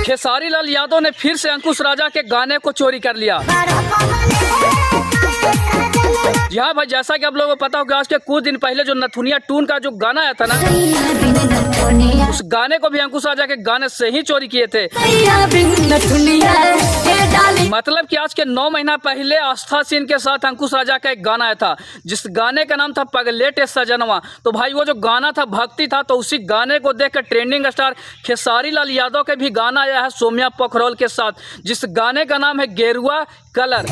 खेसारी लाल यादव ने फिर से अंकुश राजा के गाने को चोरी कर लिया। जी हाँ भाई, जैसा कि आप लोगों को पता होगा, आज के कुछ दिन पहले जो नथुनिया टून का जो गाना आया था ना, उस गाने को भी अंकुश राजा के गाने से ही चोरी किए थे। मतलब कि आज के 9 महीना पहले आस्था सिंह के साथ अंकुश राजा का एक गाना आया था, जिस गाने का नाम था पगलेटे सजनवा। तो भाई वो जो गाना था भक्ति था, तो उसी गाने को देखकर ट्रेंडिंग स्टार खेसारी लाल यादव के भी गाना आया है सोम्या पोखरौल के साथ, जिस गाने का नाम है गेरुआ कलर।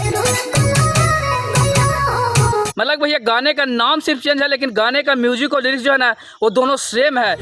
मतलब भैया गाने का नाम सिर्फ चेंज है, लेकिन गाने का म्यूजिक और लिरिक्स जो है ना, वो दोनों सेम है।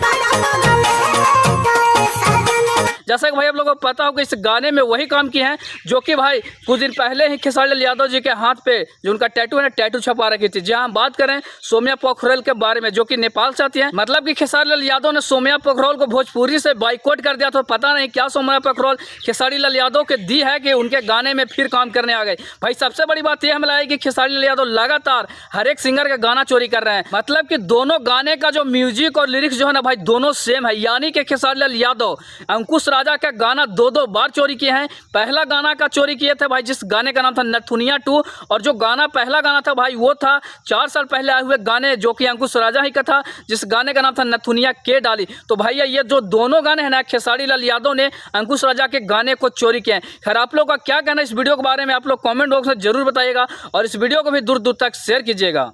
जैसा कि भाई आप लोगों को पता होगा, इस गाने में वही काम किए हैं जो कि भाई कुछ दिन पहले ही खेसारी लाल यादव जी के हाथ पे जो उनका टैटू है ना, टैटू छपा रखी थी। जहां हम बात करें सोम्या पोखरौल के बारे में, जो कि नेपाल से आती है। मतलब कि खेसारी लाल यादव ने सोम्या पोखरौल को भोजपुरी से बाइकआउट कर दिया। तो पता नहीं क्या सोम्या पोखरौल खेसारी लाल यादव के दी है कि उनके गाने में फिर काम करने आ गए। भाई सबसे बड़ी बात यह हमें लगी कि खेसारी लाल यादव लगातार हर एक सिंगर का गाना चोरी कर रहे हैं। मतलब कि दोनों गाने का जो म्यूजिक और लिरिक्स जो है ना भाई, दोनों सेम है। यानी कि खेसारी लाल यादव अंकुश राजा का गाना 2-2 बार चोरी किए हैं। पहला गाना का चोरी किए थे भाई, जिस गाने का नाम था नथुनिया 2, और जो गाना पहला गाना था भाई, वो था 4 साल पहले आए हुए गाने, जो कि अंकुश राजा ही का था, जिस गाने का नाम था नथुनिया के डाली। तो भैया ये जो दोनों गाने हैं ना, खेसारी लाल यादव ने अंकुश राजा के गाने को चोरी किए हैं। खैर आप लोग का क्या कहना है इस वीडियो के बारे में, आप लोग कॉमेंट बॉक्स में जरूर बताइएगा, और इस वीडियो को भी दूर दूर तक शेयर कीजिएगा।